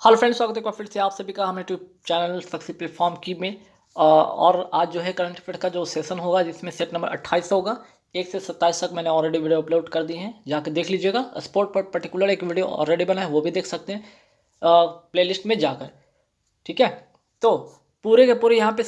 Hello friends, स्वागत है एक बार फिर से आप सभी का हमारे यूट्यूब चैनल सक्सेस प्लेटफॉर्म की में। और आज जो है करंट अफेयर का जो सेशन होगा जिसमें सेट नंबर 28 होगा। 1 से 27 तक मैंने ऑलरेडी वीडियो अपलोड कर दी हैं, जाकर देख लीजिएगा। स्पोर्ट पर पर्टिकुलर एक वीडियो ऑलरेडी बना है, वो भी देख सकते हैं प्लेलिस्ट में जाकर। ठीक है, तो पूरे के पूरे यहाँ पे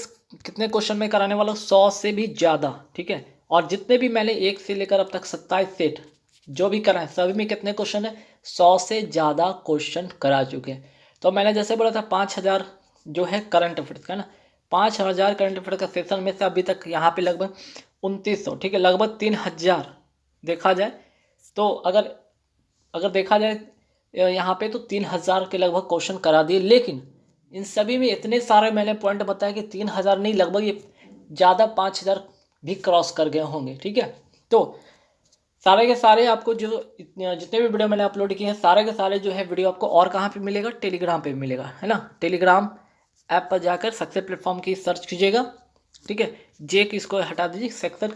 कितने क्वेश्चन में कराने वाला हूँ, 100 से भी ज़्यादा। ठीक है, और जितने भी मैंने 1 से लेकर अब तक 27 सेट जो भी करा है सभी में कितने क्वेश्चन है, 100 से ज़्यादा क्वेश्चन करा चुके हैं। तो मैंने जैसे बोला था 5000 जो है करंट अफेयर्स का ना, 5000 करंट अफेयर का सेशन में से अभी तक यहाँ पे लगभग 2900, ठीक है, लगभग 3000 देखा जाए तो। अगर अगर देखा जाए यहाँ पे तो 3000 के लगभग क्वेश्चन करा दिए, लेकिन इन सभी में इतने सारे मैंने पॉइंट बताया कि 3000 नहीं, लगभग ये ज़्यादा 5000 भी क्रॉस कर गए होंगे। ठीक है, तो सारे के सारे आपको जो जितने भी वीडियो मैंने अपलोड किए हैं सारे के सारे जो है वीडियो आपको और कहाँ पे मिलेगा, टेलीग्राम पे मिलेगा, है ना। टेलीग्राम ऐप पर जाकर सक्सेस प्लेटफॉर्म की सर्च कीजिएगा। ठीक है, जे की इसको हटा दीजिए, सक्सेस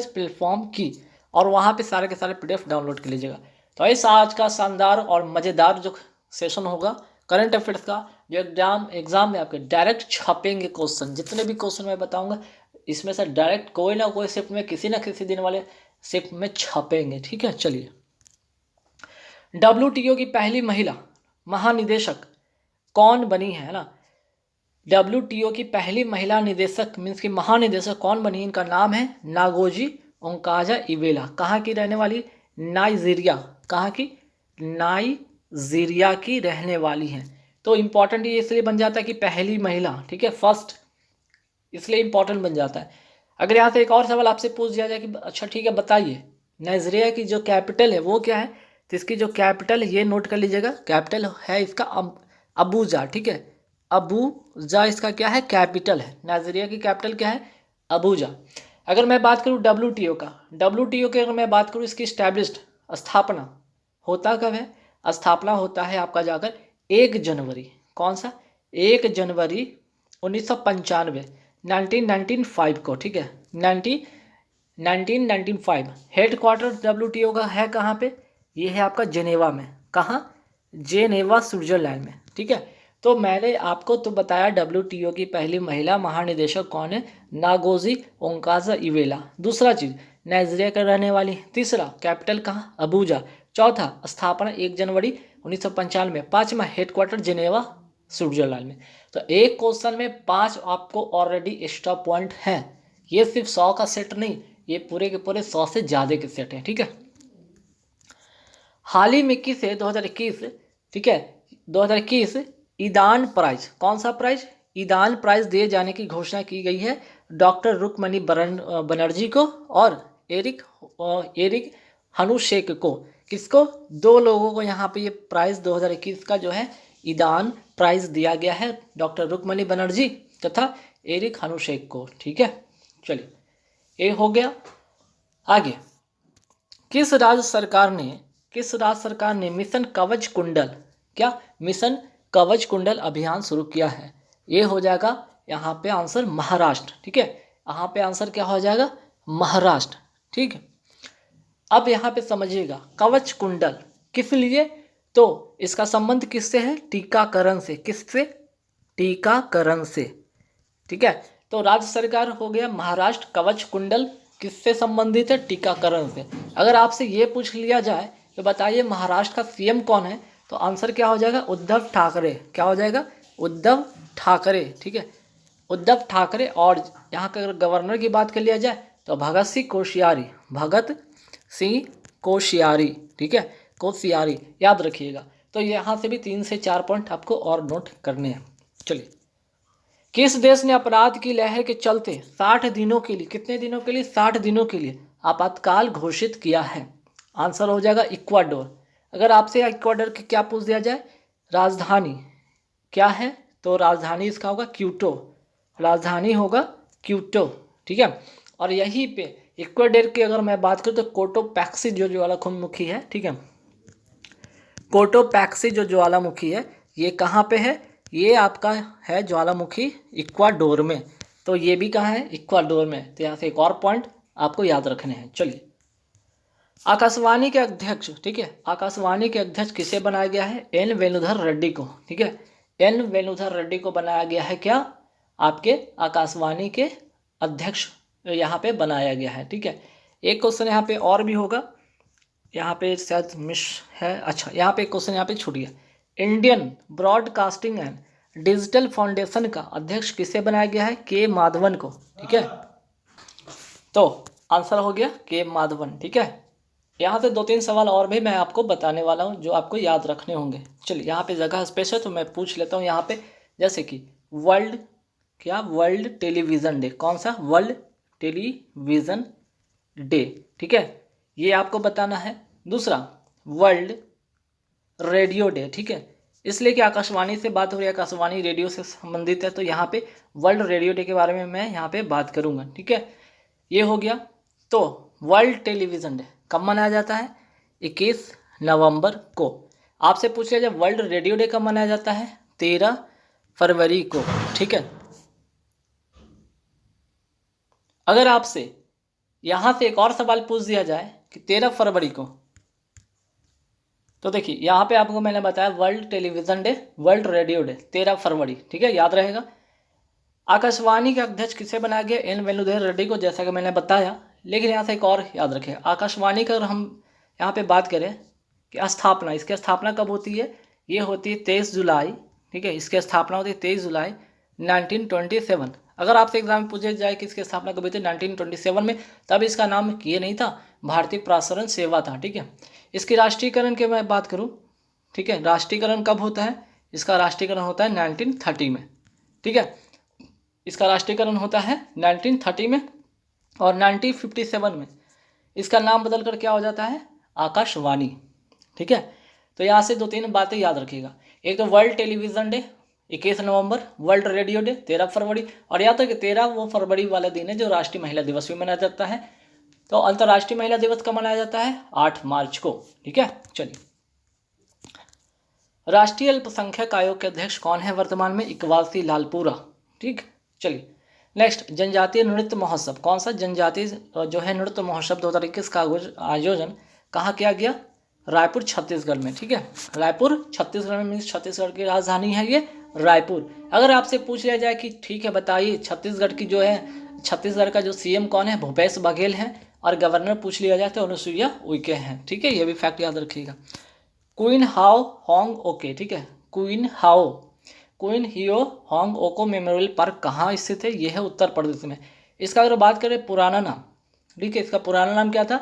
प्लेटफॉर्म की, और वहाँ पे सारे के सारे PDF डाउनलोड कर लीजिएगा। तो ऐसा आज का शानदार और मज़ेदार जो सेशन होगा करंट अफेयर्स का, जो एग्जाम में आपके डायरेक्ट छपेंगे क्वेश्चन, जितने भी क्वेश्चन मैं बताऊंगा इसमें से डायरेक्ट कोई ना कोई शिफ्ट में किसी ना किसी दिन वाले शिफ्ट में छपेंगे। ठीक है, चलिए। WTO की पहली महिला महानिदेशक कौन बनी है ना। WTO की पहली महिला निदेशक मीन्स की महानिदेशक कौन बनी, इनका नाम है नागोजी ओंकाजा-इवेला। कहाँ की रहने वाली, नाइजीरिया। कहाँ की, नाइजीरिया की रहने वाली हैं। तो इम्पॉर्टेंट ये इसलिए बन जाता है कि पहली महिला, ठीक है, फर्स्ट, इसलिए इम्पॉर्टेंट बन जाता है। अगर यहाँ से एक और सवाल आपसे पूछ दिया जाए कि अच्छा ठीक है बताइए नाइजीरिया की जो कैपिटल है वो क्या है, तो इसकी जो कैपिटल है ये नोट कर लीजिएगा, कैपिटल है इसका अबूजा। ठीक है, अबूजा इसका क्या है, कैपिटल है। नाइजीरिया की कैपिटल क्या है, अबूजा। अगर मैं बात करूँ WTO का, WTO की अगर मैं बात करूँ इसकी स्टैब्लिश्ड स्थापना होता कब है, स्थापना होता है आपका जाकर 1 जनवरी, कौन सा, 1 जनवरी 1995, 1995 को। ठीक है, 1995। हेड क्वार्टर WTO का है कहाँ पे, ये है आपका जेनेवा में। कहाँ, जेनेवा स्विट्जरलैंड में। ठीक है, तो मैंने आपको तो बताया WTO की पहली महिला महानिदेशक कौन है, नागोजी ओंकाजा-इवेला। दूसरा चीज़ नाइजीरिया का रहने वाली। तीसरा कैपिटल कहाँ, अबूजा। चौथा स्थापना 1 जनवरी 1995 में। पाँचवा हेडक्वार्टर जेनेवा स्विट्जरलैंड में। तो एक क्वेश्चन में 5 आपको ऑलरेडी एक्स्ट्रा पॉइंट हैं। ये सिर्फ 100 का सेट नहीं, ये पूरे के पूरे 100 से ज़्यादा के सेट हैं। ठीक है, हाल ही में 21 से 2021, ठीक है, 2021 ईदान प्राइज, कौन सा प्राइज, ईदान प्राइज दिए जाने की घोषणा की गई है डॉक्टर रुकमणी बनर्जी को और एरिक हनुशेक को। किसको, 2 लोगों को यहाँ पे ये प्राइज 2021 का जो है ईदान प्राइज दिया गया है, डॉक्टर रुकमणी बनर्जी तथा एरिक हनुशेक को। ठीक है, चलिए ये हो गया। आगे, किस राज्य सरकार ने मिशन कवच कुंडल, क्या, मिशन कवच कुंडल अभियान शुरू किया है, ये हो जाएगा यहाँ पे आंसर महाराष्ट्र। ठीक है, यहाँ पे आंसर क्या हो जाएगा, महाराष्ट्र। ठीक है, अब यहाँ पे समझिएगा कवच कुंडल किस लिए, तो इसका संबंध किससे है, टीकाकरण से। किससे, टीकाकरण से। ठीक है, तो राज्य सरकार हो गया महाराष्ट्र, कवच कुंडल किससे संबंधित है, टीकाकरण से। अगर आपसे ये पूछ लिया जाए तो बताइए महाराष्ट्र का CM कौन है, तो आंसर क्या हो जाएगा, उद्धव ठाकरे। क्या हो जाएगा, उद्धव ठाकरे। ठीक है, उद्धव ठाकरे। और यहाँ का अगर गवर्नर की बात कर लिया जाए तो भगत सिंह कोश्यारी, भगत सिंह कोश्यारी। ठीक है, कोश्यारी याद रखिएगा। तो यहाँ से भी 3 से 4 पॉइंट आपको और नोट करने हैं। चलिए, किस देश ने अपराध की लहर के चलते 60 दिनों के लिए, कितने दिनों के लिए, 60 दिनों के लिए आपातकाल घोषित किया है, आंसर हो जाएगा इक्वाडोर। अगर आपसे इक्वाडोर की क्या पूछ दिया जाए, राजधानी क्या है, तो राजधानी इसका होगा क्यूटो, राजधानी होगा क्यूटो। ठीक है, और यहीं पे इक्वाडोर की अगर मैं बात करूँ तो कोटोपैक्सी जो ज्वालामुखी है, ठीक है, कोटोपैक्सी जो ज्वालामुखी है ये कहाँ पे है, ये आपका है ज्वालामुखी इक्वाडोर में। तो ये भी कहाँ है, इक्वाडोर में। तो यहाँ से एक और पॉइंट आपको याद रखने हैं। चलिए, आकाशवाणी के अध्यक्ष, ठीक है, आकाशवाणी के अध्यक्ष किसे बनाया गया है? एन वेणुधर रेड्डी को, ठीक है, एन वेणुधर रेड्डी को बनाया गया है क्या? आपके आकाशवाणी के अध्यक्ष यहाँ पे बनाया गया है, ठीक है। एक क्वेश्चन यहाँ पे और भी होगा, यहाँ पे शायद मिस है, अच्छा यहाँ पे क्वेश्चन यहाँ पे छूट गया। Indian broadcasting and digital foundation का अध्यक्ष किसे बनाया गया है? के माधवन को, ठीक है। तो आंसर हो गया के माधवन, ठीक है। यहाँ से 2-3 सवाल और भी मैं आपको बताने वाला हूँ जो आपको याद रखने होंगे। चलिए, यहाँ पे जगह स्पेस है तो मैं पूछ लेता हूँ यहाँ पे, जैसे कि वर्ल्ड टेलीविज़न डे, कौन सा? वर्ल्ड टेलीविज़न डे, ठीक है, ये आपको बताना है। दूसरा वर्ल्ड रेडियो डे, ठीक है, इसलिए कि आकाशवाणी से बात हो रही है, आकाशवाणी रेडियो से संबंधित है, तो यहाँ पे वर्ल्ड रेडियो डे के बारे में मैं यहाँ पे बात करूँगा, ठीक है। ये हो गया। तो वर्ल्ड टेलीविज़न डे कब मनाया जाता है? 21 नवंबर को। आपसे पूछ लिया जाए वर्ल्ड रेडियो डे कब मनाया जाता है? 13 फरवरी को, ठीक है। अगर आपसे यहाँ से एक और सवाल पूछ दिया जाए कि 13 फरवरी को, तो देखिए यहाँ पे आपको मैंने बताया world television day, world radio day 13 फरवरी, ठीक है, याद रहेगा। आकाशवाणी के अध्यक्ष किसे बनाया गया? एन वेणुधर रेड्डी को, जैसा कि मैंने बताया। लेकिन यहाँ से एक और याद रखें, आकाशवाणी का अगर हम यहाँ पे बात करें कि स्थापना, इसकी स्थापना कब होती है? ये होती है 23 जुलाई, ठीक है, इसकी स्थापना होती है 23 जुलाई 1927। अगर आपसे एग्जाम में पूछे जाए कि इसकी स्थापना कब हुई थी? 1927 में। तब इसका नाम ये नहीं था, भारतीय प्रसारण सेवा था, ठीक है। इसकी राष्ट्रीयकरण की मैं बात करूँ, ठीक है, राष्ट्रीयकरण कब होता है? इसका राष्ट्रीयकरण होता है 1930 में, ठीक है, इसका राष्ट्रीयकरण होता है 1930 में। और 1957 में इसका नाम बदलकर क्या हो जाता है? आकाशवाणी, ठीक है। तो यहाँ से 2-3 बातें याद रखिएगा। एक तो वर्ल्ड टेलीविज़न डे 21 नवंबर, वर्ल्ड रेडियो डे 13 फरवरी, और याद है कि 13 वो फरवरी वाला दिन है जो राष्ट्रीय महिला दिवस भी मनाया जाता है। तो अंतर्राष्ट्रीय महिला दिवस कब मनाया जाता है? 8 मार्च को, ठीक है। चलिए, राष्ट्रीय अल्पसंख्यक आयोग के अध्यक्ष कौन है वर्तमान में? इकबाल सिंह लालपुरा, ठीक। चलिए नेक्स्ट, जनजातीय नृत्य महोत्सव, कौन सा जनजातीय जो है नृत्य महोत्सव 2021 का आयोजन कहाँ किया गया? रायपुर छत्तीसगढ़ में, ठीक है, रायपुर छत्तीसगढ़ में, मीन्स छत्तीसगढ़ की राजधानी है ये रायपुर। अगर आपसे पूछ लिया जाए कि ठीक है बताइए छत्तीसगढ़ की जो है, छत्तीसगढ़ का जो सीएम कौन है? भूपेश बघेल हैं, और गवर्नर पूछ लिया जाए तो अनुसुईया उइके हैं, ठीक है, ये भी फैक्ट याद रखिएगा। क्वीन हाओ होंग ओके, ठीक है, क्वीन हियो होंग ओको मेमोरियल पार्क कहाँ स्थित है? यह है उत्तर प्रदेश में। इसका अगर बात करें पुराना नाम, ठीक है, इसका पुराना नाम क्या था?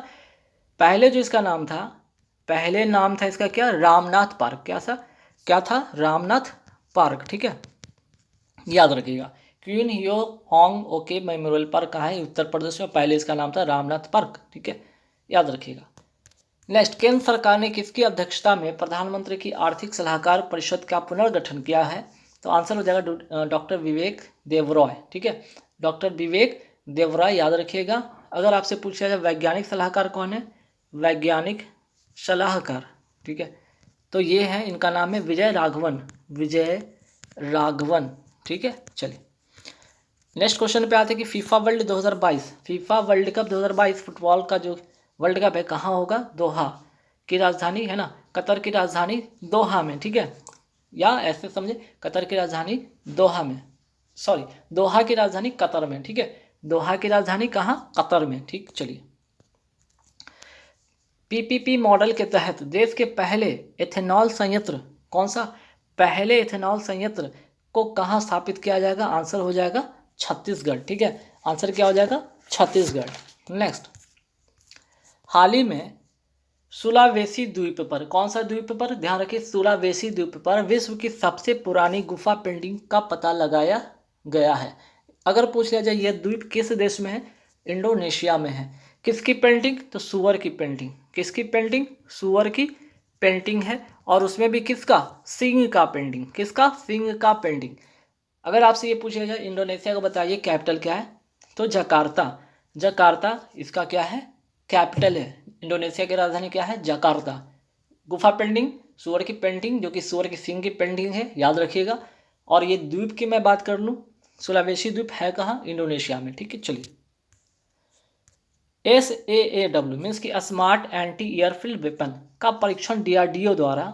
पहले जो इसका नाम था, पहले नाम था इसका क्या? रामनाथ पार्क। क्या था? रामनाथ पार्क, ठीक है, याद रखिएगा। क्वीन हियो होंग ओके मेमोरियल पार्क कहाँ है? उत्तर प्रदेश में। पहले इसका नाम था रामनाथ पार्क, ठीक है, याद रखिएगा। नेक्स्ट, केंद्र सरकार ने किसकी अध्यक्षता में प्रधानमंत्री की आर्थिक सलाहकार परिषद का पुनर्गठन किया है? तो आंसर हो जाएगा डॉक्टर विवेक देवरॉय, ठीक है, डॉक्टर विवेक देवरॉय, याद रखिएगा। अगर आपसे पूछा जाए वैज्ञानिक सलाहकार कौन है? वैज्ञानिक सलाहकार, ठीक है, तो ये है, इनका नाम है विजय राघवन, ठीक है। चलिए नेक्स्ट क्वेश्चन पे आते हैं कि FIFA world 2022, FIFA world cup 2022 football का जो वर्ल्ड कप है कहाँ होगा? दोहा की राजधानी है ना, कतर की राजधानी दोहा में, ठीक है, या ऐसे समझे कतर की राजधानी दोहा में, सॉरी दोहा की राजधानी कतर में, ठीक है, दोहा की राजधानी कहाँ? कतर में, ठीक। चलिए, पीपीपी मॉडल के तहत देश के पहले एथेनॉल संयंत्र, कौन सा? पहले एथेनॉल संयंत्र को कहाँ स्थापित किया जाएगा? आंसर हो जाएगा छत्तीसगढ़, ठीक है, आंसर क्या हो जाएगा? छत्तीसगढ़। नेक्स्ट, हाल ही में सुलावेसी द्वीप पर, कौन सा द्वीप पर? ध्यान रखिए, सुलावेसी द्वीप पर विश्व की सबसे पुरानी गुफा पेंटिंग का पता लगाया गया है। अगर पूछ लिया जाए यह द्वीप किस देश में है? इंडोनेशिया में है। किसकी पेंटिंग? तो सुअर की पेंटिंग। किसकी पेंटिंग? सुअर की पेंटिंग है, और उसमें भी किसका? सिंह का पेंटिंग। किसका? सिंह का पेंटिंग। अगर आपसे ये पूछा जाए इंडोनेशिया को बताइए कैपिटल क्या है? तो जकार्ता, जकार्ता इसका क्या है? कैपिटल है। इंडोनेशिया की राजधानी क्या है? जकार्ता। गुफा पेंटिंग, सुअर की पेंटिंग, जो कि सुअर की सिंह की पेंटिंग है, याद रखिएगा। और ये द्वीप की मैं बात कर लूँ, सुलावेसी द्वीप है कहाँ? इंडोनेशिया में, ठीक है। चलिए SAAW मीन्स कि स्मार्ट एंटी एयरफील्ड वेपन का परीक्षण DRDO द्वारा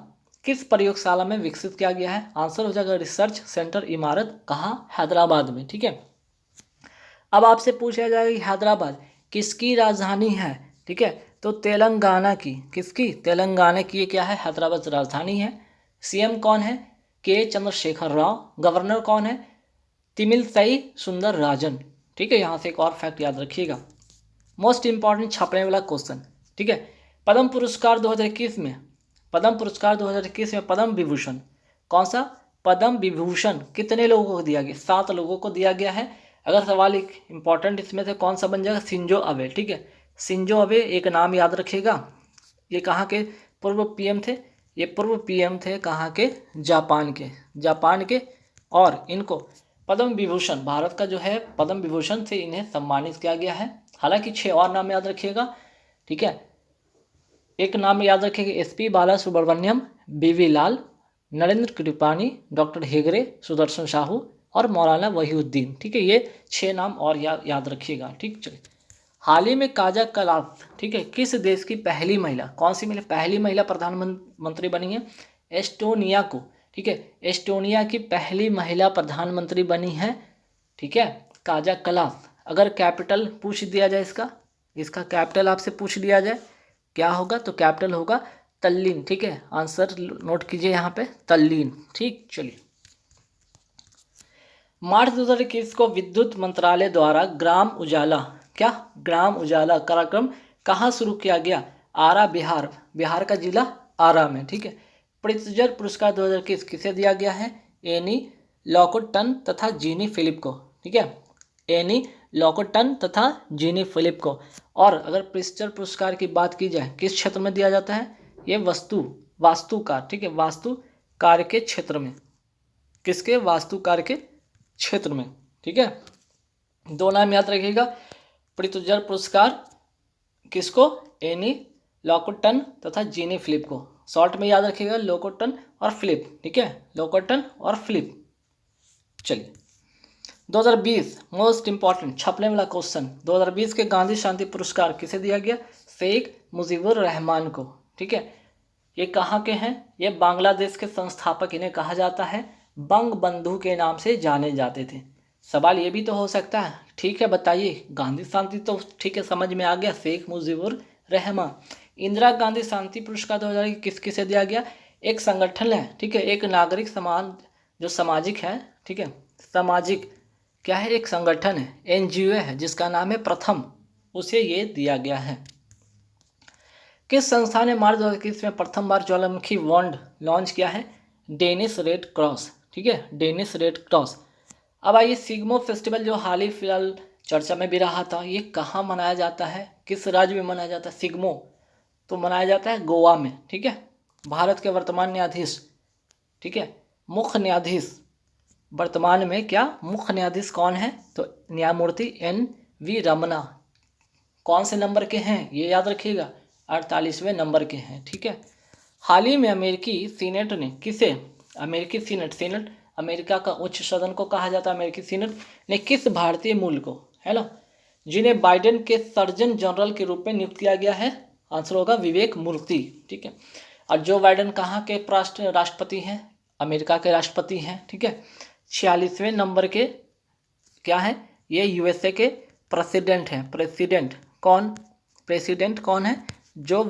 किस प्रयोगशाला में विकसित किया गया है? आंसर हो जाएगा रिसर्च सेंटर इमारत, कहाँ? हैदराबाद में। ठीक है, अब आपसे पूछा जाएगा कि हैदराबाद किसकी राजधानी है? ठीक है, तो तेलंगाना की। किसकी? तेलंगाना की। ये क्या है? हैदराबाद राजधानी है। CM कौन है? के चंद्रशेखर राव। गवर्नर कौन है? तिमिलसई सुंदर राजन। ठीक है, यहाँ से एक और फैक्ट याद रखिएगा, मोस्ट इंपॉर्टेंट छपने वाला क्वेश्चन। ठीक है, पद्म पुरस्कार 2021 में, पद्म पुरस्कार 2021 में पद्म विभूषण, कौन सा? पद्म विभूषण कितने लोगों को दिया गया? 7 लोगों को दिया गया है। अगर सवाल एक इंपॉर्टेंट इसमें से कौन सा बन जाएगा? Shinzo Abe. ठीक है, शिंजो अबे एक नाम याद रखिएगा। ये कहाँ के पूर्व PM थे? ये पूर्व PM थे कहाँ के? जापान के। जापान के। और इनको पद्म विभूषण, भारत का जो है पद्म विभूषण से इन्हें सम्मानित किया गया है। हालांकि 6 और नाम याद रखिएगा। ठीक है, एक नाम याद रखिएगा, SP बालासुब्रमण्यम, BV लाल, नरेंद्र कृपाणी, डॉक्टर हेगड़े, सुदर्शन साहू और मौलाना वहीउद्दीन। ठीक है, ये 6 नाम और याद रखिएगा। ठीक, चलिए, हाल ही में काजा कलास, ठीक है, किस देश की पहली महिला, कौन सी महिला पहली महिला प्रधानमंत्री बनी है? एस्टोनिया को। ठीक है, एस्टोनिया की पहली महिला प्रधानमंत्री बनी है। ठीक है, काजा कलास। अगर कैपिटल पूछ दिया जाए इसका, इसका कैपिटल आपसे पूछ दिया जाए, क्या होगा? तो कैपिटल होगा तल्लीन। ठीक है, आंसर नोट कीजिए यहाँ पे, तल्लीन। ठीक, चलिए, मार्च 2021 को विद्युत मंत्रालय द्वारा ग्राम उजाला, क्या? ग्राम उजाला कार्यक्रम कहाँ शुरू किया गया? आरा, बिहार। बिहार का जिला आरा में। ठीक है, प्रित्जर पुरस्कार 2021 किसे दिया गया है? एनी लॉकोटन तथा जीनी फिलिप को। ठीक है, एनी लॉकोटन तथा जीनी फिलिप को। और अगर प्रित्जर पुरस्कार की बात की जाए, किस क्षेत्र में दिया जाता है? ये वास्तुकार। ठीक है, वास्तुकार के क्षेत्र में। किसके? वास्तुकार के क्षेत्र में। ठीक है, 2 नाम याद रखिएगा, प्रित्जर पुरस्कार किसको? एनी लॉकोटन तथा जीनी फिलिप को। शॉर्ट में याद रखिएगा, लॉकोटन और फिलिप। ठीक है, लॉकोटन और फिलिप। चलिए, 2020 मोस्ट इंपॉर्टेंट छपने वाला क्वेश्चन, 2020 के गांधी शांति पुरस्कार किसे दिया गया? शेख मुजीबुर रहमान को। ठीक है, ये कहाँ के हैं? ये बांग्लादेश के संस्थापक इन्हें कहा जाता है, बंग बंधु के नाम से जाने जाते थे। सवाल ये भी तो हो सकता है, ठीक है बताइए, गांधी शांति तो ठीक है समझ में आ गया, शेख मुजीबुर रहमान। इंदिरा गांधी शांति पुरस्कार 2000 किस किसे दिया गया? एक संगठन है, ठीक है, एक नागरिक समाज जो सामाजिक है। ठीक है, सामाजिक क्या है? एक संगठन है, NGO है, जिसका नाम है प्रथम, उसे ये दिया गया है। किस संस्था ने मार्च 2021 में प्रथम बार ज्वालामुखी वॉन्ड लॉन्च किया है? Danish red cross. ठीक है, डेनिश रेड क्रॉस। अब आइए, सिग्मो फेस्टिवल जो हाल ही फिलहाल चर्चा में भी रहा था, ये कहाँ मनाया जाता है? किस राज्य में मनाया जाता है? सिग्मो तो मनाया जाता है गोवा में। ठीक है, भारत के वर्तमान न्यायाधीश, ठीक है, मुख्य न्यायाधीश वर्तमान में क्या मुख्य न्यायाधीश कौन है? तो न्यायमूर्ति NV रमना। कौन से नंबर के हैं? ये याद रखिएगा, 48वें नंबर के हैं। ठीक है, हाल ही में अमेरिकी सीनेट ने किसे, अमेरिकी सीनेट अमेरिका का उच्च सदन को कहा जाता है, अमेरिकी सीनेट ने किस भारतीय मूल को, है ना, जिन्हें बाइडेन के सर्जन जनरल के रूप में नियुक्त किया गया है? आंसर होगा विवेक मूर्ति। ठीक है, और जो बाइडेन कहाँ के राष्ट्रपति हैं? अमेरिका के राष्ट्रपति हैं। ठीक है, 46वें नंबर के क्या है? ये USA के प्रेसिडेंट हैं। प्रेसिडेंट कौन है? जो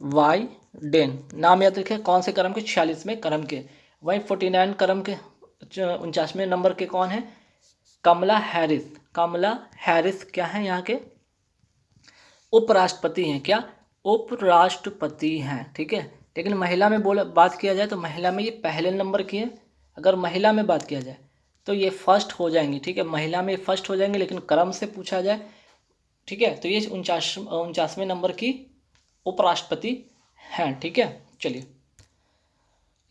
बाइडेन, नाम याद रखिए, कौन से क्रम के? 46वें क्रम के। वहीं 49 क्रम के 49वें नंबर के कौन है? कमला हैरिस क्या है? यहाँ के उपराष्ट्रपति हैं। क्या? उपराष्ट्रपति हैं। ठीक है, लेकिन महिला में बात किया जाए तो महिला में ये पहले नंबर की है। अगर महिला में बात किया जाए तो ये फर्स्ट हो जाएंगी। ठीक है, महिला में फर्स्ट हो जाएंगे, लेकिन क्रम से पूछा जाए, ठीक है, तो ये 49वें नंबर की उपराष्ट्रपति हैं। ठीक है, चलिए,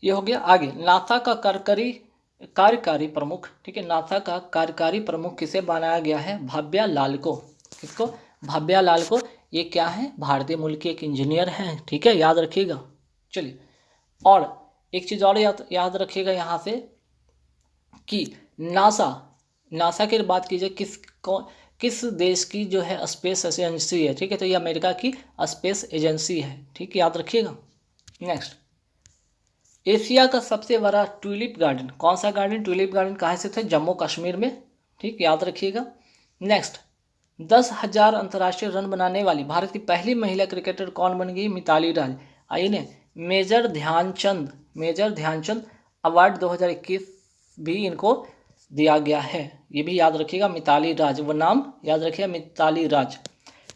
ये हो गया। आगे, नासा का कार्यकारी प्रमुख, ठीक है, नासा का कार्यकारी प्रमुख किसे बनाया गया है? भव्या लाल को। किसको? भव्या लाल को। ये क्या है? भारतीय मूल के एक इंजीनियर हैं। ठीक है, याद रखिएगा। चलिए, और एक चीज़ और याद रखिएगा यहाँ से कि नासा की बात कीजिए, किस देश की जो है स्पेस एजेंसी है, ठीक है, तो ये अमेरिका की स्पेस एजेंसी है, ठीक, याद रखिएगा। नेक्स्ट, एशिया का सबसे बड़ा ट्यूलिप गार्डन, कौन सा गार्डन, ट्यूलिप गार्डन कहाँ स्थित है, जम्मू कश्मीर में, ठीक, याद रखिएगा। नेक्स्ट, 10,000 अंतर्राष्ट्रीय रन बनाने वाली भारत की पहली महिला क्रिकेटर कौन बन गई, मिताली राज। आइए ने मेजर ध्यानचंद अवार्ड 2021 भी इनको दिया गया है, ये भी याद रखिएगा, मिताली राज, वो नाम याद रखिएगा, मिताली राज।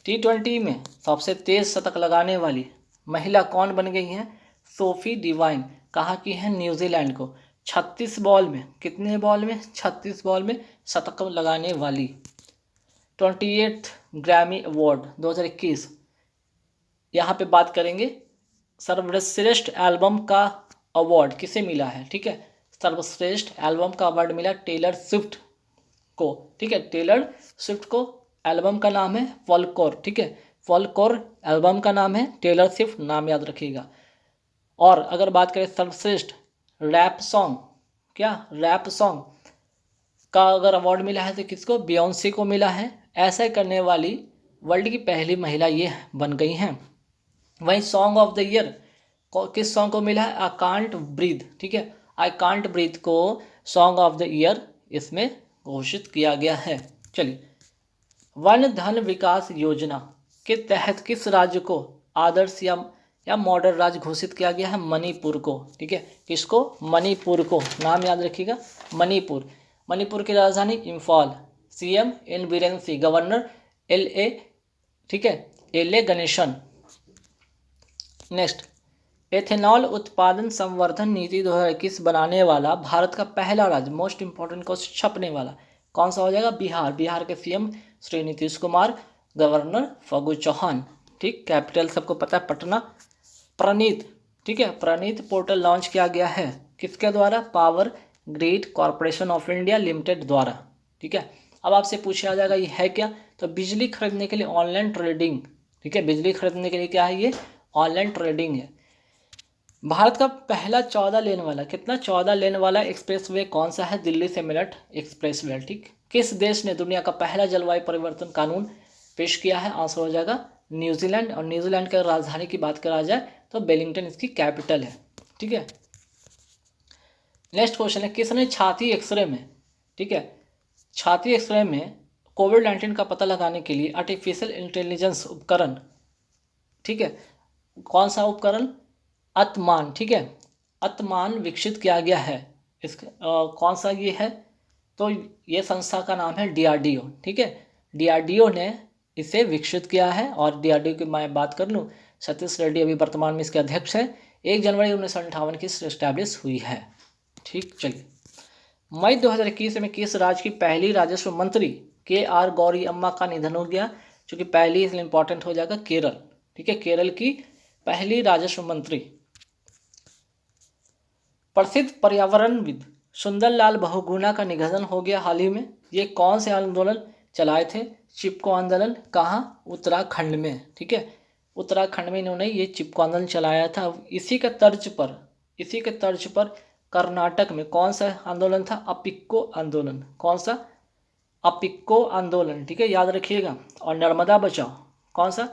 T20 में सबसे तेज शतक लगाने वाली महिला कौन बन गई हैं, सोफी डिवाइन, कहाँ की है, न्यूजीलैंड को। 36 बॉल में, कितने बॉल में, 36 बॉल में शतक लगाने वाली। 28th ग्रैमी अवार्ड 2021, यहाँ पे बात करेंगे सर्वश्रेष्ठ एल्बम का अवार्ड किसे मिला है, ठीक है, सर्वश्रेष्ठ एल्बम का अवार्ड मिला टेलर स्विफ्ट को, ठीक है, टेलर स्विफ्ट को। एल्बम का नाम है फॉल्कोर, ठीक है, फॉल्कोर एल्बम का नाम है, टेलर स्विफ्ट नाम याद रखिएगा। और अगर बात करें सर्वश्रेष्ठ रैप सॉन्ग, क्या रैप सॉन्ग का अगर अवार्ड मिला है तो किसको, बियोंसे को मिला है। ऐसा करने वाली वर्ल्ड की पहली महिला ये बन गई हैं। वहीं सॉन्ग ऑफ द ईयर किस सॉन्ग को मिला है, आई कांट ब्रीथ, ठीक है, आई कांट ब्रीथ को सॉन्ग ऑफ द ईयर इसमें घोषित किया गया है। चलिए, वन धन विकास योजना के तहत किस राज्य को आदर्श या मॉडल राज्य घोषित किया गया है, मणिपुर को, ठीक है, किसको, मणिपुर को, नाम याद रखिएगा, मणिपुर। मणिपुर की राजधानी Imphal, CM N Biren Singh, governor LA, ठीक है, LA गणेशन। नेक्स्ट, एथेनॉल उत्पादन संवर्धन नीति 2021 बनाने वाला भारत का पहला राज्य, मोस्ट इंपॉर्टेंट क्वेश्चन छपने वाला, कौन सा हो जाएगा, बिहार। बिहार के CM श्री नीतीश कुमार, गवर्नर फगू चौहान, ठीक, कैपिटल सबको पता है पटना। प्रणीत, ठीक है, प्रणीत पोर्टल लॉन्च किया गया है किसके द्वारा, power grid corporation of India limited द्वारा, ठीक है। अब आपसे पूछा जाएगा ये है क्या, तो बिजली खरीदने के लिए ऑनलाइन ट्रेडिंग, ठीक है, बिजली खरीदने के लिए क्या है, ये ऑनलाइन ट्रेडिंग है। भारत का पहला 14 लेन वाला, कितना, 14 लेन वाला एक्सप्रेसवे कौन सा है, दिल्ली से मेरठ एक्सप्रेसवे, ठीक। किस देश ने दुनिया का पहला जलवायु परिवर्तन कानून पेश किया है, आंसर हो जाएगा न्यूजीलैंड। और न्यूजीलैंड की राजधानी की बात करा जाए तो वेलिंगटन इसकी कैपिटल है, ठीक है। नेक्स्ट क्वेश्चन है, किसने छाती एक्सरे में, ठीक है, छाती एक्सरे में कोविड-19 का पता लगाने के लिए आर्टिफिशियल इंटेलिजेंस उपकरण, ठीक है, कौन सा उपकरण, अतमान, ठीक है, अतमान विकसित किया गया है। कौन सा ये है, तो ये संस्था का नाम है DRDO, ठीक है, DRDO ने इसे विकसित किया है। और DRDO की मैं बात कर लूँ, सतीश रेड्डी अभी वर्तमान में इसके अध्यक्ष हैं। 1 जनवरी 1958 की स्टैब्लिश हुई है, ठीक। चलिए, मई 2021 में किस राज्य की पहली राजस्व मंत्री KR गौरी अम्मा का निधन हो गया, जो कि पहली इसलिए इंपॉर्टेंट हो जाएगा, केरल, ठीक है, केरल की पहली राजस्व मंत्री। प्रसिद्ध पर्यावरणविद सुंदरलाल बहुगुणा का निधन हो गया हाल ही में। ये कौन से आंदोलन चलाए थे, चिपको आंदोलन, कहाँ, उत्तराखंड में, ठीक है, उत्तराखंड में इन्होंने ये चिपको आंदोलन चलाया था। इसी के तर्ज पर कर्नाटक में कौन सा आंदोलन था, अपिक्को आंदोलन, कौन सा, अपिक्को आंदोलन, ठीक है, याद रखिएगा। और नर्मदा बचाओ, कौन सा,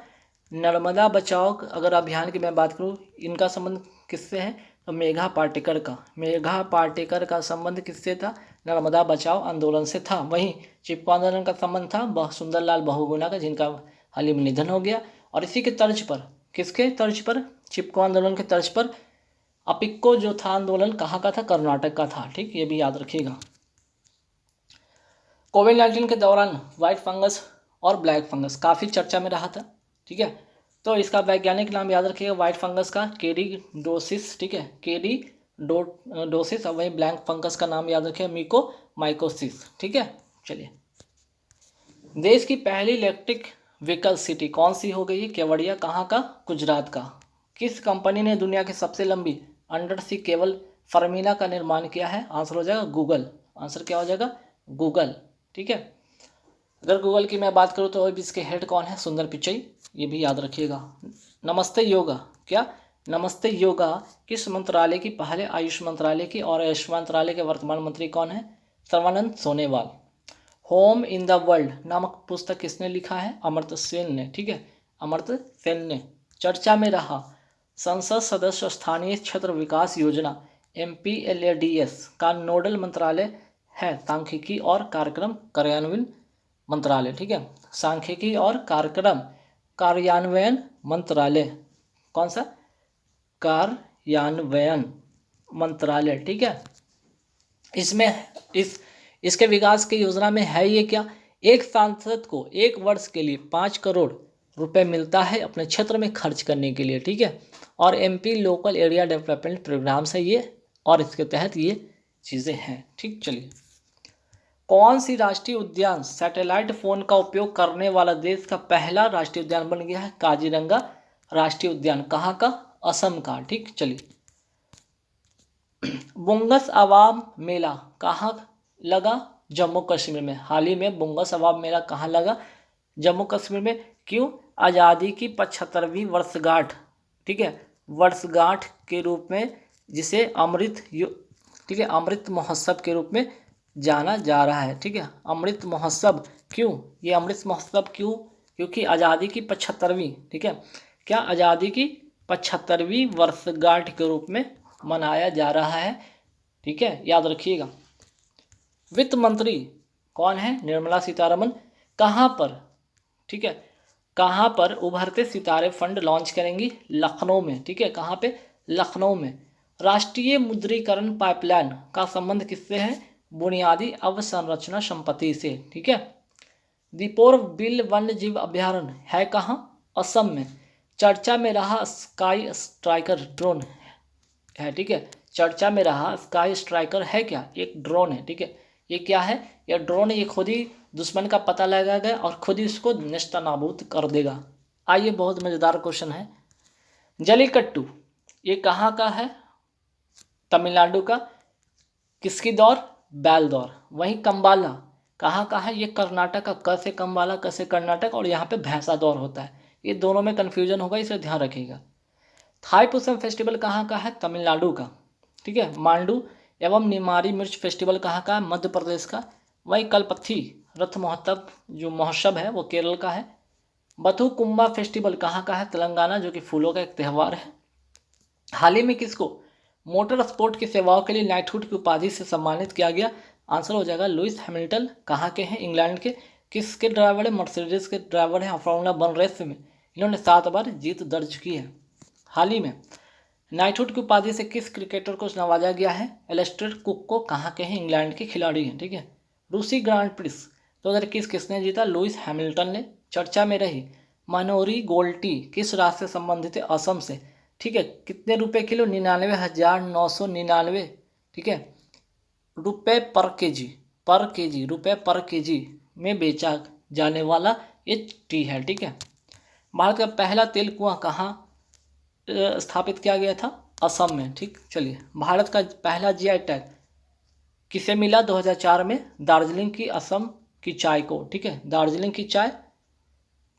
नर्मदा बचाओ अगर अभियान की मैं बात करूँ, इनका संबंध किससे है, तो मेघा पाटेकर का संबंध किससे था, नर्मदा बचाओ आंदोलन से था। वहीं चिपको आंदोलन का संबंध था सुंदरलाल बहुगुणा का, जिनका हाल ही में निधन हो गया। और इसी के तर्ज पर, किसके तर्ज पर, चिपको आंदोलन के तर्ज पर अपिक्को जो था आंदोलन कहाँ का था, कर्नाटक का था, ठीक, ये भी याद रखिएगा। कोविड-19 के दौरान व्हाइट फंगस और ब्लैक फंगस काफ़ी चर्चा में रहा था, ठीक है, तो इसका वैज्ञानिक नाम याद रखिएगा, व्हाइट फंगस का केरीडोसिस, ठीक है, केरीडोसिस। और वहीं ब्लैक फंगस का नाम याद रखिएगा, मिकोमाइकोसिस, ठीक है। चलिए, देश की पहली इलेक्ट्रिक व्हीकल सिटी कौन सी हो गई, केवड़िया, कहाँ का, गुजरात का। किस कंपनी ने दुनिया की सबसे लंबी अंडर सी केबल फर्मीना का निर्माण किया है, आंसर हो जाएगा गूगल, आंसर क्या हो जाएगा, गूगल, ठीक है। अगर गूगल की मैं बात करूँ तो इसके हेड कौन है, सुंदर पिचई, ये भी याद रखिएगा। नमस्ते योगा, क्या, नमस्ते योगा किस मंत्रालय की पहले आयुष मंत्रालय की, और आयुष मंत्रालय के वर्तमान मंत्री कौन है, Sarbananda Sonowal. Home in the world नामक पुस्तक किसने लिखा है? अमर्त्य सेन ने। ठीक है, अमर्त्य सेन ने। चर्चा में रहा संसद सदस्य स्थानीय क्षेत्र विकास योजना MPLADS का नोडल मंत्रालय है सांख्यिकी और कार्यक्रम कार्यान्वयन मंत्रालय। ठीक है, सांख्यिकी और कार्यक्रम कार्यान्वयन मंत्रालय। कौन सा? कार्यान्वयन मंत्रालय। ठीक है, इसमें इसके विकास की योजना में है ये क्या? एक सांसद को 1 वर्ष के लिए 5 करोड़ रुपए मिलता है अपने क्षेत्र में खर्च करने के लिए। ठीक है, और MP local area development programmes है ये, और इसके तहत ये चीज़ें हैं। ठीक, चलिए, कौन सी राष्ट्रीय उद्यान सैटेलाइट फोन का उपयोग करने वाला देश का पहला राष्ट्रीय उद्यान बन गया है? काजीरंगा राष्ट्रीय उद्यान। कहाँ का? असम का। ठीक, चलिए, बुंगस अवाम मेला कहाँ लगा? जम्मू कश्मीर में। हाल ही में बुंगस अवाम मेला कहाँ लगा? जम्मू कश्मीर में। क्यों? आज़ादी की 75वीं वर्षगांठ। ठीक है, वर्षगांठ के रूप में जिसे ठीक है, अमृत महोत्सव के रूप में जाना जा रहा है। ठीक है, अमृत महोत्सव। क्यों ये अमृत महोत्सव? क्यों? क्योंकि आज़ादी की 75वीं, ठीक है, क्या आज़ादी की 75वीं वर्षगांठ के रूप में मनाया जा रहा है। ठीक है, याद रखिएगा। वित्त मंत्री कौन है? निर्मला सीतारमन। कहाँ पर? ठीक है, कहाँ पर उभरते सितारे फंड लॉन्च करेंगी? लखनऊ में। ठीक है, कहाँ पे? लखनऊ में। राष्ट्रीय मुद्रीकरण पाइपलाइन का संबंध किससे है? बुनियादी अवसंरचना संपत्ति से। ठीक है, दीपोर बिल वन्य जीव अभ्यारण्य है कहाँ? असम में। चर्चा में रहा स्काई स्ट्राइकर ड्रोन है। ठीक है, चर्चा में रहा स्काई स्ट्राइकर है क्या? एक ड्रोन है। ठीक है, ये क्या है? ये ड्रोन ये खुद ही दुश्मन का पता लगाएगा और खुद ही उसको नेस्तनाबूद कर देगा। आइए, बहुत मज़ेदार क्वेश्चन है। जलीकट्टू ये कहाँ का है? तमिलनाडु का। किसकी दौर? बैल दौर। वहीं कंबाला कहाँ का है? ये कर्नाटक का। कैसे कंबाला, कैसे कर्नाटक, और यहाँ पे भैंसा दौर होता है। ये दोनों में कन्फ्यूजन होगा, इसे ध्यान रखिएगा। थाईपुसम फेस्टिवल कहाँ का है? तमिलनाडु का। ठीक है, मांडू एवं निमारी मिर्च फेस्टिवल कहाँ का है? मध्य प्रदेश का। वहीं कलपथी रथ महोत्सव जो महोत्सव है वो केरल का है। बथुकुम्बा फेस्टिवल कहाँ का है? तेलंगाना, जो कि फूलों का एक त्यौहार है। हाल ही में किसको मोटर स्पोर्ट की सेवाओं के लिए नाइटहुड की उपाधि से सम्मानित किया गया? आंसर हो जाएगा लुइस हैमिल्टन। कहाँ के हैं? इंग्लैंड के। किसके ड्राइवर है? मर्सिडीज के ड्राइवर हैं। फॉर्मूला 1 रेस में इन्होंने 7 बार जीत दर्ज की है। हाल ही में नाइटहुड की उपाधि से किस क्रिकेटर को नवाजा गया है? एलिस्टर कुक को। कहाँ के हैं? इंग्लैंड के खिलाड़ी हैं। ठीक है, रूसी ग्रांड प्रिक्स 2021 किसने जीता? लुइस हैमिल्टन ने। चर्चा में रही मनोरी गोल्ड टी किस राज्य से संबंधित है? असम से। ठीक है, कितने रुपए किलो? 99,999। ठीक है, रुपए पर केजी रुपए पर केजी में बेचा जाने वाला ये टी है। ठीक है, भारत का पहला तेल कुआं कहाँ स्थापित किया गया था? असम में। ठीक, चलिए, भारत का पहला GI टैग किसे मिला 2004 में? दार्जिलिंग की असम की चाय को। ठीक है, दार्जिलिंग की चाय।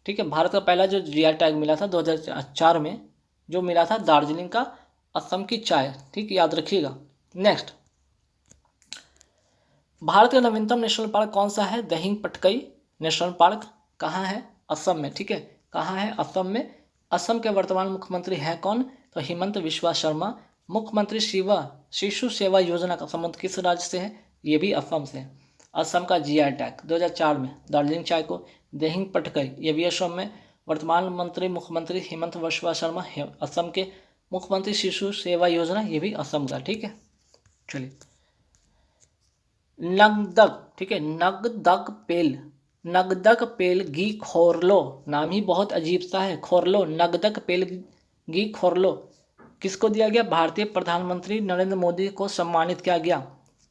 ठीक है, भारत का पहला जो GI टैग मिला था 2004 में, जो मिला था दार्जिलिंग का असम की चाय। ठीक, याद रखिएगा। नेक्स्ट, भारत का नवीनतम नेशनल पार्क कौन सा है? दहिंग पटकई नेशनल पार्क। कहाँ है? असम में। ठीक है, कहाँ है? असम में। असम के वर्तमान मुख्यमंत्री हैं कौन? तो हिमंत बिस्वा शर्मा। मुख्यमंत्री शिशु सेवा योजना का संबंध किस राज्य से है? ये भी असम से है। असम का GI टैग 2004 में दार्जिलिंग चाय को। दहिंग पटकई ये भी असम में। वर्तमान मुख्यमंत्री हिमंत बिस्वा शर्मा असम के। मुख्यमंत्री शिशु सेवा योजना ये भी असम का। ठीक है, चलिए, नगदक। ठीक है, नगदक पेल घी खोरलो नाम ही बहुत अजीब सा है। खोरलो, नगदक पेल घी खोरलो किसको दिया गया? भारतीय प्रधानमंत्री नरेंद्र मोदी को सम्मानित किया गया।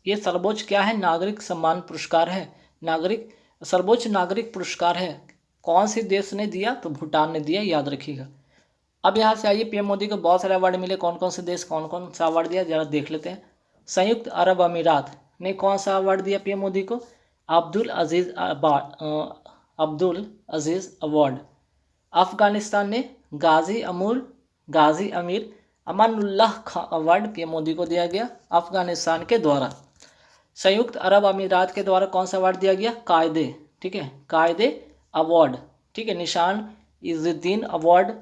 ये सर्वोच्च क्या है? नागरिक सम्मान पुरस्कार है। सर्वोच्च नागरिक पुरस्कार है। कौन से देश ने दिया? तो भूटान ने दिया, याद रखिएगा। अब यहाँ से आइए, PM मोदी को बहुत सारे अवार्ड मिले। कौन कौन से देश कौन कौन सा अवार्ड दिया जरा देख लेते हैं। संयुक्त अरब अमीरात ने कौन सा अवार्ड दिया PM मोदी को? अब्दुल अजीज अवार्ड। अफगानिस्तान ने गाजी अमीर अमानुल्लाह खान अवार्ड PM मोदी को दिया गया अफगानिस्तान के द्वारा। संयुक्त अरब अमीरात के द्वारा कौन सा अवार्ड दिया गया? कायदे, ठीक है, कायदे अवार्ड, ठीक है। निशान इजुद्दीन अवार्ड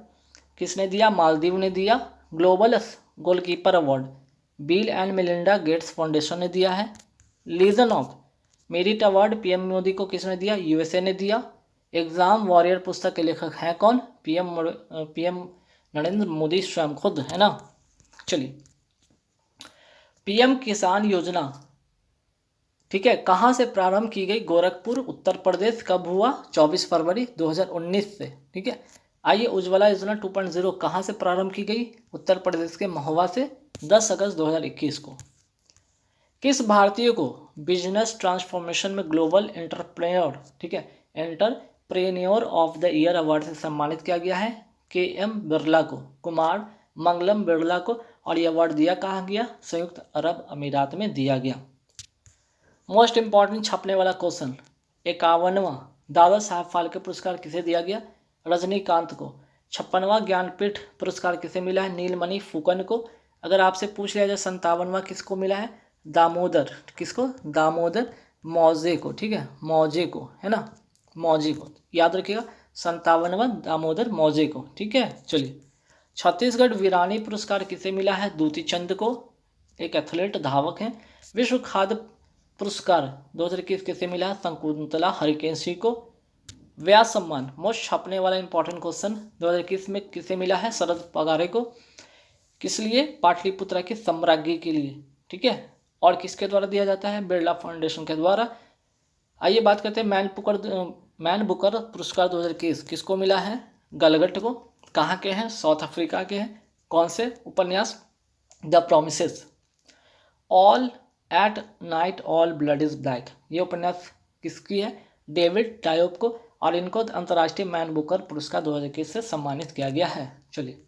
किसने दिया? मालदीव ने दिया। Global goalkeeper award Bill and Melinda Gates foundation ने दिया है। Legion of Merit award PM Modi को किसने दिया? यूएसए ने दिया। एग्जाम वॉरियर पुस्तक के लेखक हैं कौन? पीएम नरेंद्र मोदी स्वयं खुद, है ना। चलिए, पीएम किसान योजना, ठीक है, कहाँ से प्रारंभ की गई? गोरखपुर, उत्तर प्रदेश। कब हुआ? 24 फरवरी 2019 से, ठीक है। आइए, उज्ज्वला योजना 2.0 कहाँ से प्रारंभ की गई? उत्तर प्रदेश के महोबा से 10 अगस्त 2021 को। किस भारतीय को बिजनेस ट्रांसफॉर्मेशन में ग्लोबल एंटरप्रेन्योर, ठीक है, entrepreneur of the year award से सम्मानित किया गया है? KM बिरला को, कुमार मंगलम बिरला को। और ये अवार्ड दिया कहाँ गया? संयुक्त अरब अमीरात में दिया गया। मोस्ट इंपॉर्टेंट छपने वाला क्वेश्चन, 51वां दादा साहब फाल्के पुरस्कार किसे दिया गया? रजनीकांत को। 56वां ज्ञानपीठ पुरस्कार किसे मिला है? नीलमणि फुकन को। अगर आपसे पूछ लिया जाए 57वां किसको मिला है? दामोदर, किसको? दामोदर मौजे को, ठीक है, मौजे को, है ना, मौजे को याद रखिएगा। 57वां दामोदर मौजे को, ठीक है। चलिए, छत्तीसगढ़ वीरानी पुरस्कार किसे मिला है? दूती चंद को, एक एथलीट धावक हैं। विश्व खाद्य पुरस्कार 2021 किसे मिला है? शकुंतला हरिकेश को। व्यास सम्मान मोस्ट छपने वाला इंपॉर्टेंट क्वेश्चन 2021 में किसे मिला है? शरद पगारे को। किस लिए? पाटलिपुत्रा की साम्राज्ञी के लिए, ठीक है। और किसके द्वारा दिया जाता है? बिरला फाउंडेशन के द्वारा। आइए बात करते हैं मैन बुकर पुरस्कार 2021 किसको मिला है? गलगट को। कहाँ के हैं? साउथ अफ्रीका के हैं। कौन से? उपन्यास the promises. All at night all blood is black, ये उपन्यास किसकी है? डेविड टायोप को। और इनको अंतर्राष्ट्रीय मैन बुकर पुरस्कार 2021 से सम्मानित किया गया है। चलिए,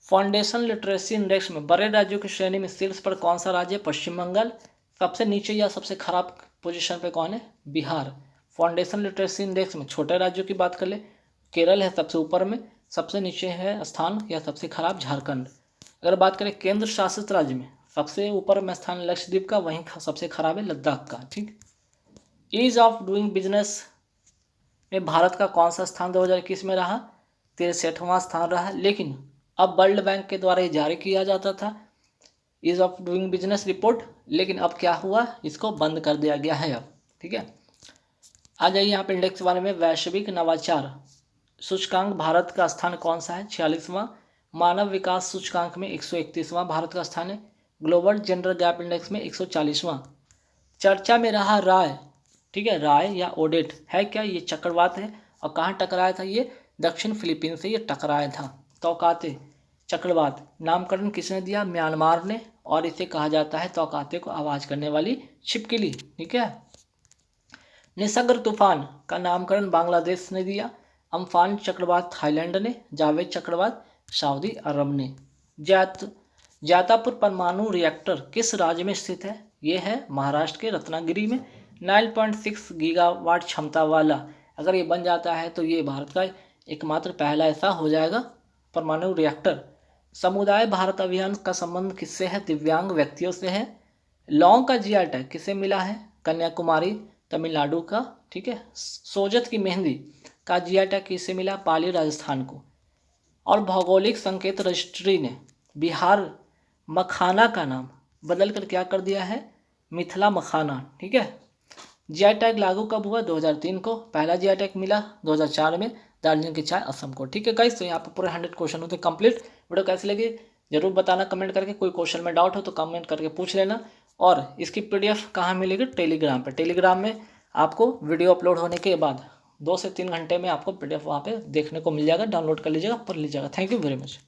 फाउंडेशन लिटरेसी इंडेक्स में बड़े राज्यों की श्रेणी में शीर्ष पर कौन सा राज्य है? पश्चिम बंगाल। सबसे नीचे या सबसे खराब पोजीशन पे कौन है? बिहार। फाउंडेशन लिटरेसी इंडेक्स में छोटे राज्यों की बात कर ले, केरल है सबसे ऊपर में, सबसे नीचे है स्थान या सबसे खराब झारखंड। अगर बात करें केंद्र शासित राज्य में, सबसे ऊपर में स्थान लक्षद्वीप का, वहीं सबसे खराब है लद्दाख का, ठीक। ईज ऑफ डूइंग बिजनेस में भारत का कौन सा स्थान 2021 में रहा? 63वां स्थान रहा। लेकिन अब वर्ल्ड बैंक के द्वारा ये जारी किया जाता था ease of doing business report, लेकिन अब क्या हुआ? इसको बंद कर दिया गया है अब, ठीक है। आ जाइए यहाँ पे इंडेक्स के बारे में। वैश्विक नवाचार सूचकांक भारत का स्थान कौन सा है? 46वां। मानव विकास सूचकांक में 131वां भारत का स्थान है। ग्लोबल जेंडर गैप इंडेक्स में 140वां। चर्चा में रहा राय, ठीक है, राय या ओडेट है क्या? ये चक्रवात है। और कहाँ टकराया था? ये दक्षिण फिलीपीन से ये टकराया था। तौकाते चक्रवात नामकरण किसने दिया? म्यांमार ने। और इसे कहा जाता है तौकाते को आवाज करने वाली छिपकली, ठीक है। निसर्ग तूफान का नामकरण बांग्लादेश ने दिया। अम्फान चक्रवात थाईलैंड ने। जावेद चक्रवात सऊदी अरब ने। जैतापुर परमाणु रिएक्टर किस राज्य में स्थित है? ये है महाराष्ट्र के रत्नागिरी में। 9.6 गीगावाट क्षमता वाला अगर ये बन जाता है तो ये भारत का एकमात्र पहला ऐसा हो जाएगा परमाणु रिएक्टर। समुदाय भारत अभियान का संबंध किससे है? दिव्यांग व्यक्तियों से है। लौंग का जीआई टैग किसे मिला है? कन्याकुमारी तमिलनाडु का, ठीक है। सोजत की मेहंदी का जीआई टैग किसे मिला? पाली राजस्थान को। और भौगोलिक संकेत रजिस्ट्री ने बिहार मखाना का नाम बदल कर क्या कर दिया है? मिथिला मखाना, ठीक है। जीआई टैग लागू कब हुआ? 2003 को। पहला जीआई टैग मिला 2004 में दार्जिलिंग की चाय असम को, ठीक है गाइस। तो यहाँ पर पूरे 100 क्वेश्चन होते कंप्लीट। वीडियो कैसी लगी जरूर बताना कमेंट करके। कोई क्वेश्चन में डाउट हो तो कमेंट करके पूछ लेना। और इसकी पीडीएफ कहाँ मिलेगी? टेलीग्राम पे। टेलीग्राम में आपको वीडियो अपलोड होने के बाद 2 से 3 घंटे में आपको पीडीएफ वहाँ पे देखने को मिल जाएगा। डाउनलोड कर लीजिएगा, पढ़ लीजिएगा। Thank you very much.